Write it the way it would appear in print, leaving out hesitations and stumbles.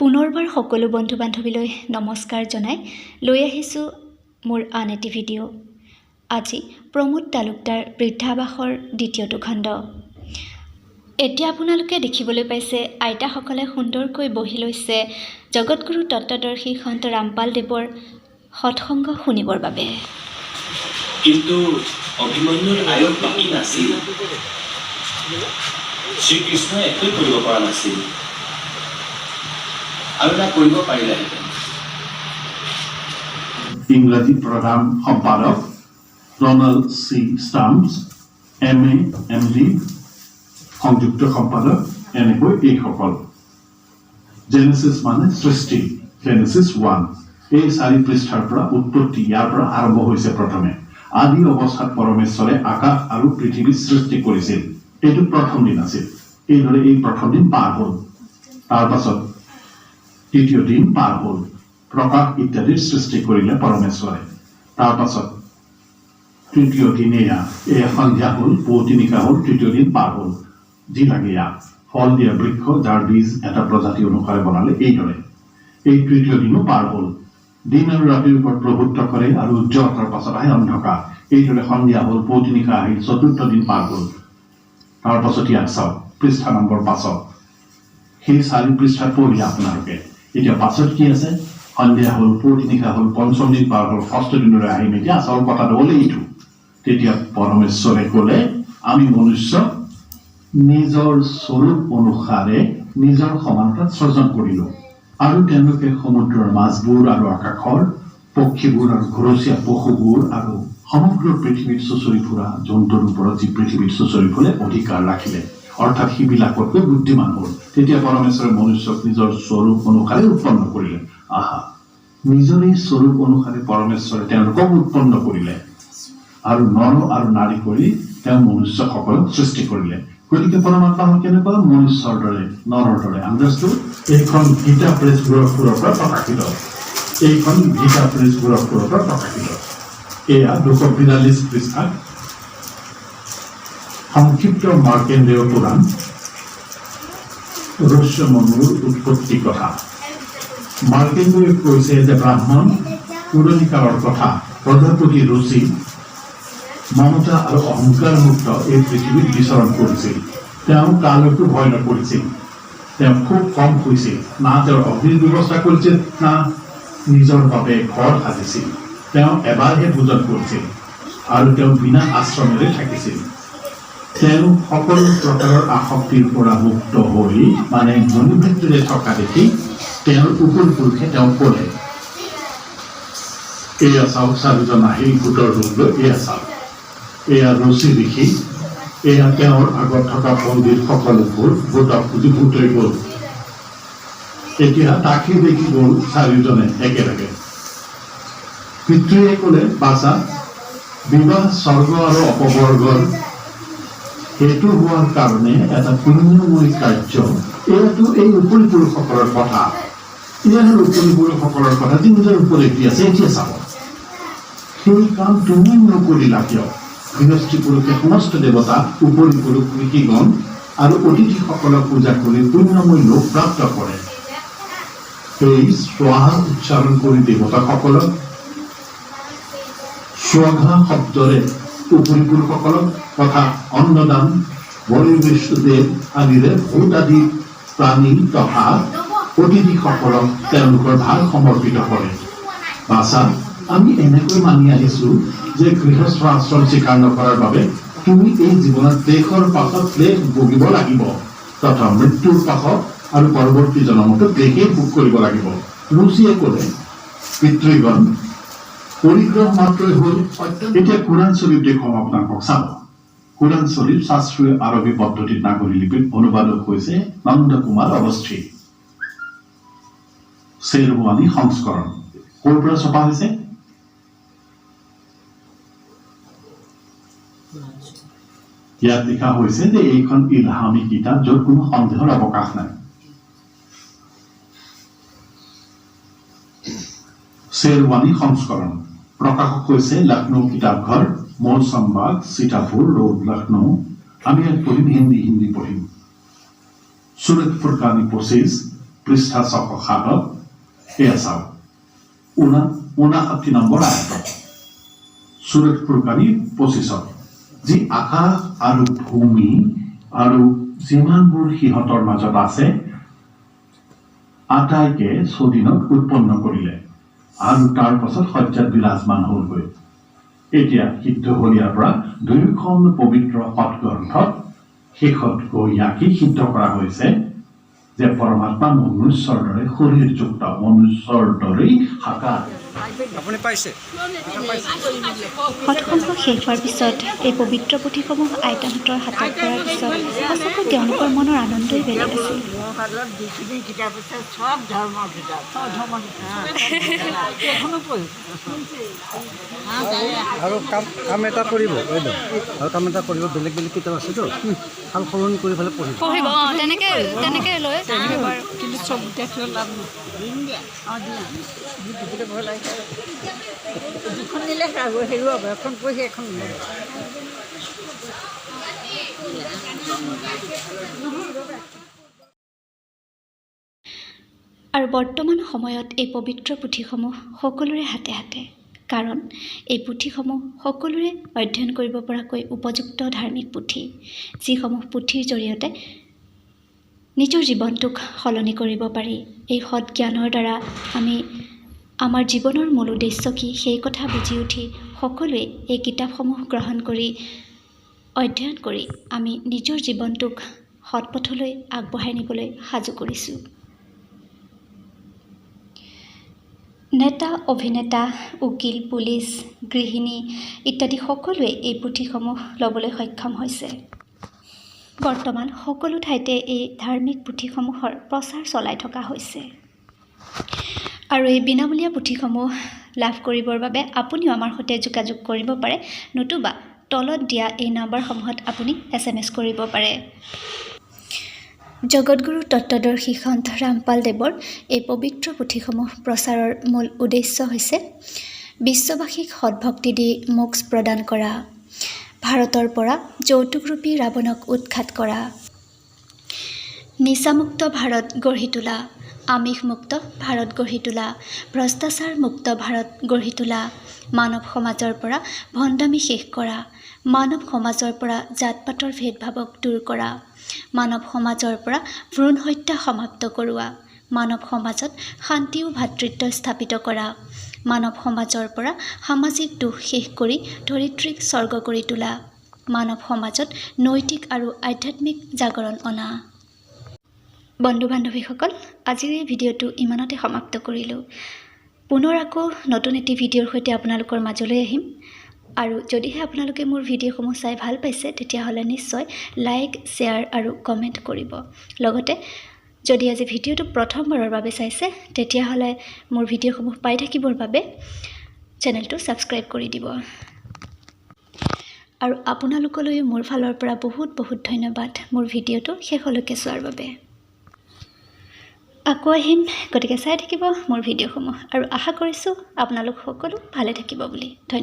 পুনৰবাৰ সকলো বন্ধু বান্ধৱীলৈ নমস্কাৰ জনাই লৈ আহিছোঁ মোৰ আন এটি ভিডিঅ'। আজি প্ৰমোদ তালুকদাৰ বৃদ্ধাবাসৰ দ্বিতীয়টো খণ্ড। এতিয়া আপোনালোকে দেখিবলৈ পাইছে আইতাসকলে সুন্দৰকৈ বহি লৈছে জগতগুৰু তত্ত্বদৰ্শী সন্ত ৰামপাল দেৱৰ সৎসংগ শুনিবৰ বাবে। কিন্তু অভিমন্যুৰ আয়ত বাকী নাছিল। শ্ৰীকৃষ্ণই একোৱে কৰিব পৰা নাছিল আৰু না কৰিব পাৰিলেহেঁতেন। ইংৰাজী প্ৰধান সম্পাদক ৰনাল্ড চি ষ্টাম্পছ, MA, MD, সংযুক্ত সম্পাদক এনেকৈ এইসকল। জেনেচিছ মানে সৃষ্টি, জেনেচিছ 1। এই 4 পৃষ্ঠাৰ পৰা উৎপত্তি, ইয়াৰ পৰা আৰম্ভ হৈছে। প্ৰথমে আদি অৱস্থাত পৰমেশ্বৰে আকাশ আৰু পৃথিৱী সৃষ্টি কৰিছিল। এইটো প্ৰথম দিন আছিল। এইদৰে এই প্ৰথম দিন পাৰ হ'ল। তাৰ পাছত দ্বিতীয় দিন পাৰ হ'ল, প্ৰকাশ ইত্যাদিৰ সৃষ্টি কৰিলে পৰমেশ্বৰে। তাৰ পাছত তৃতীয় দিন এয়া সন্ধ্যা হ'ল, পুৱতি নিশা হ'ল, তৃতীয় দিন পাৰ হ'ল। যি লাগে ইয়াক ফল দিয়া বৃক্ষ, যাৰ বীজ এটা প্ৰজাতি অনুসাৰে বনালে। এইদৰে এই তৃতীয় দিনো পাৰ হ'ল। দিন আৰু ৰাতিৰ ওপৰত প্ৰভুত্ব কৰে আৰু উজ্জ্বলতাৰ পাছত আহে অন্ধকাৰ। এইদৰে সন্ধ্যা হ'ল, পুৱতি নিশা আহিল, চতুৰ্থ দিন পাৰ হ'ল। তাৰ পাছত ইয়াক চাওক, পৃষ্ঠা নম্বৰ 5। সেই 4 পৃষ্ঠাত পঢ়ি আপোনালোকে এতিয়া পাছত কি আছে? সন্ধ্যা হ'ল, পুৱতি নিশা হ'ল, পঞ্চম দিন পাৰ হ'ল, ষষ্ঠ দিনলৈ আহিম। এতিয়া আচল কথাটো হ'ল এইটো। তেতিয়া পৰমেশ্বৰে ক'লে, আমি মনুষ্য নিজৰ স্বৰূপ অনুসাৰে নিজৰ সমানতাত সৃজন কৰিলো, আৰু তেওঁলোকে সমুদ্ৰৰ মাছবোৰ আৰু আকাশৰ পক্ষীবোৰ আৰু ঘৰচীয়া পশুবোৰ আৰু সমগ্ৰ পৃথিৱীত চুচৰি ফুৰা জন্তুৰ ওপৰত যি পৃথিৱীত চুচৰি ফুৰে অধিকাৰ ৰাখিলে, অৰ্থাৎ সিবিলাকতকৈ বুদ্ধিমান হ'ল। তেতিয়া পৰমেশ্বৰে মনুষ্যক নিজৰ স্বৰূপ অনুসাৰে উৎপন্ন কৰিলে। নিজৰ এই স্বৰূপ অনুসাৰে পৰমেশ্বৰে তেওঁলোকক উৎপন্ন কৰিলে আৰু নৰ আৰু নাৰী কৰি তেওঁ মনুষ্যসকলক সৃষ্টি কৰিলে। গতিকে পৰমাত্মা হ'ল কেনেকুৱা? মনুষ্যৰ দৰে, নৰৰ দৰে। আন্দাজটো এইখন গীতা প্ৰেছ গোৰখপুৰৰ পৰা প্ৰকাশিত। এইখন গীতা প্ৰেছ গোৰখপুৰৰ পৰা প্ৰকাশিত। এয়া 242 পৃষ্ঠাত সংক্ষিপ্ত মাৰ্কেন্দ্ৰেয় পুৰাণ ঋষ্যমনুৰ উৎপত্তি কথা। মাৰ্কেন্দ্ৰই কৈছে যে ব্ৰাহ্মণ পুৰণি কালৰ কথা, প্ৰজাপতি ৰুচি মমতা আৰু অহংকাৰ মুক্ত এই পৃথিৱীত বিচৰণ কৰিছিল। তেওঁ কালৈকো ভয় নকৰিছিল। তেওঁ খুব কম শুইছিল, না তেওঁৰ অগ্নিৰ ব্যৱস্থা কৰিছিল, না নিজৰ বাবে ঘৰ সাজিছিল। তেওঁ এবাৰহে ভোজন কৰিছিল আৰু তেওঁ বিনা আশ্ৰমেৰে থাকিছিল। তেওঁ সকলো প্ৰকাৰৰ আসক্তিৰ পৰা মুক্ত হৈ, মানে মনোবৃত্তিৰে থকা দেখি তেওঁৰ উপৰি পুৰুষে তেওঁক ক'লে, এয়া চাওক, 4জন আহিল ভূতৰ ৰূপ লৈ। এয়া চাওক, এয়া ঋষি ঋষি, এয়া তেওঁৰ আগত থকা পণ্ডিত সকলোবোৰ ভূতক খুজি ভূত হৈ গ'ল। এতিয়া তাকেই দেখি গ'ল 4জনে একেলগে। পিতৃয়ে ক'লে, বাছা, বিবাহ স্বৰ্গ আৰু অপবৰ্গৰ সেইটো হোৱাৰ কাৰণে এটা পুণ্যময় কাৰ্য। এয়াতো এই উপৰি পুৰুষসকলৰ কথা। এয়া হ'ল উপৰি পুৰুষসকলৰ কথা, যি নিজৰ উপদেশ দি আছে। এতিয়া চাব, সেই কাম তুমি নকৰিলা কিয়? গৃহস্থী পুৰুষে সমস্ত দেৱতা, উপৰি পুৰুষ, ঋষিগণ আৰু অতিথিসকলক পূজা কৰি পুণ্যময় লোক প্ৰাপ্ত কৰে। সেই স্বাহা উচ্চাৰণ কৰি দেৱতাসকলক স্বাহা শব্দৰে উপৰি পুৰুষসকলক তথা অন্নদান, বলি বিষ্ণুদেৱ আদিৰে ভূত আদি প্ৰাণী তথা অতিথিসকলক তেওঁলোকৰ ভাগ সমৰ্পিত কৰে। বাছা, আমি এনেকৈ মানি আহিছো যে গৃহস্থ আশ্ৰম স্বীকাৰ নকৰাৰ বাবে তুমি এই জীৱনত ক্লেশৰ পাছত ক্লেশ ভুগিব লাগিব, তথা মৃত্যুৰ পাছত আৰু পৰৱৰ্তী জন্মতো ক্লেশেই ভোগ কৰিব লাগিব। ৰুচিয়ে ক'লে, পিতৃগণ, পৰিগ্ৰহ মাত্ৰই হ'ল সত্য। এতিয়া কোৰাণ শ্বৰীফ দেখুৱাম আপোনালোকক। চাব, কোৰাণ শ্বৰীফ শাস্ত্ৰীয় আৰবী পদ্ধতিত নাগৰী লিপিত অনুবাদক হৈছে নন্দ কুমাৰ অৱস্থি। শ্বেৰৱানী সংস্কৰণ। ক'ৰ পৰা ছপা হৈছে? ইয়াত লিখা হৈছে যে এইখন ইলহামী কিতাপ, য'ত কোনো সন্দেহৰ অৱকাশ নাই। শ্বেৰৱানী সংস্কৰণ। প্ৰকাশক হৈছে লক্ষ্ণৌ কিতাপঘৰ, মৌচমবাগ, সীতাপুৰ ৰোড, লক্ষ্ণৌ। আমি ইয়াত পঢ়িম, হিন্দী পঢ়িম। सूरत फुरकानी 25 পৃষ্ঠা 607 এয়া চাওক 59 নম্বৰ আয়াত সূৰত ফুৰকানী 25 যি আকাশ আৰু ভূমি আৰু যিমানবোৰ সিহঁতৰ মাজত আছে আটাইকে ছদিনত উৎপন্ন কৰিলে আৰু তাৰ পাছত সজ্জাত বিৰাজমান হ'লগৈ এতিয়া সিদ্ধ হ'ল ইয়াৰ পৰা দুয়োখন পবিত্ৰ সৎগ্ৰন্থত শেষত গৈ ইয়াকে সিদ্ধ কৰা হৈছে যে পৰমাত্মা মনুষ্যৰ দৰে শৰীৰযুক্ত মনুষ্যৰ দৰেই সাকাৰ আপুনি পাইছে সৎসংগ শেষ হোৱাৰ পিছত এই পবিত্ৰ পুথিসমূহ আইতাহঁতৰ হাতত পৰাৰ পিছত সঁচাকৈ তেওঁলোকৰ মনৰ আনন্দই বেলেগ আছিল আৰু কাম এটা কৰিব আৰু কাম এটা কৰিব বেলেগ বেলেগ কিতাপ আছেতো সাল সলনি কৰি পেলাই পঢ়িব তেনেকে লৈ কিন্তু চব দেখিও লাভ দুখন দিলে হেৰুৱাব এখন পঢ়ি এখন আৰু বৰ্তমান সময়ত এই পবিত্ৰ পুথিসমূহ সকলোৰে হাতে হাতে কাৰণ এই পুথিসমূহ সকলোৰে অধ্যয়ন কৰিব পৰাকৈ উপযুক্ত ধাৰ্মিক পুথি যিসমূহ পুথিৰ জৰিয়তে নিজৰ জীৱনটোক সলনি কৰিব পাৰি এই সৎ জ্ঞানৰ দ্বাৰা আমি আমাৰ জীৱনৰ মূল উদ্দেশ্য কি সেই কথা বুজি উঠি সকলোৱে এই কিতাপসমূহ গ্ৰহণ কৰি অধ্যয়ন কৰি আমি নিজৰ জীৱনটোক সৎ পথলৈ আগবঢ়াই নিবলৈ সাজু কৰিছোঁ নেতা অভিনেতা উকিল পুলিচ গৃহিণী ইত্যাদি সকলোৱে এই পুথিসমূহ ল'বলৈ সক্ষম হৈছে বৰ্তমান সকলো ঠাইতে এই ধাৰ্মিক পুথিসমূহৰ প্ৰচাৰ চলাই থকা হৈছে আৰু এই বিনামূলীয়া পুথিসমূহ লাভ কৰিবৰ বাবে আপুনিও আমাৰ সৈতে যোগাযোগ কৰিব পাৰে নতুবা তলত দিয়া এই নম্বৰসমূহত আপুনি SMS কৰিব পাৰে জগতগুৰু তত্ত্বদৰ্শী সন্ত ৰামপাল দেৱৰ এই পবিত্ৰ পুথিসমূহ প্ৰচাৰৰ মূল উদ্দেশ্য হৈছে বিশ্ববাসীক সৎভক্তি দি মোক্ষ প্ৰদান কৰা ভাৰতৰ পৰা যৌতুকৰূপী ৰাৱণক উৎখাত কৰা নিচামুক্ত ভাৰত গঢ়ি তোলা আমিষমুক্ত ভাৰত গঢ়ি তোলা ভ্ৰষ্টাচাৰ মুক্ত ভাৰত গঢ়ি তোলা মানৱ সমাজৰ পৰা ভণ্ডামি শেষ কৰা মানৱ সমাজৰ পৰা জাত পাতৰ ভেদভাৱক দূৰ কৰা মানৱ সমাজৰ পৰা ভ্ৰূণ হত্যা সমাপ্ত কৰোৱা মানৱ সমাজত শান্তি আৰু ভাতৃত্ব স্থাপিত কৰা মানৱ সমাজৰ পৰা সামাজিক দুখ শেষ কৰি ধৰিত্ৰীক স্বৰ্গ কৰি তোলা মানৱ সমাজত নৈতিক আৰু আধ্যাত্মিক জাগৰণ অনা বন্ধু বান্ধৱীসকল আজিৰ এই ভিডিঅ'টো ইমানতে সমাপ্ত কৰিলোঁ পুনৰ আকৌ নতুন এটি ভিডিঅ'ৰ সৈতে আপোনালোকৰ মাজলৈ আহিম আৰু যদিহে আপোনালোকে মোৰ ভিডিঅ'সমূহ চাই ভাল পাইছে তেতিয়াহ'লে নিশ্চয় লাইক শ্বেয়াৰ আৰু কমেণ্ট কৰিব লগতে যদি আজি ভিডিঅ'টো প্ৰথমবাৰৰ বাবে চাইছে তেতিয়াহ'লে মোৰ ভিডিঅ'সমূহ পাই থাকিবৰ বাবে চেনেলটো ছাবস্ক্ৰাইব কৰি দিব আৰু আপোনালোকলৈ মোৰ ফালৰ পৰা বহুত বহুত ধন্যবাদ মোৰ ভিডিঅ'টো শেষলৈকে চোৱাৰ বাবে আকৌ আহিম গতিকে চাই থাকিব মোৰ ভিডিঅ'সমূহ আৰু আশা কৰিছোঁ আপোনালোক সকলো ভালে থাকিব বুলি ধন্যবাদ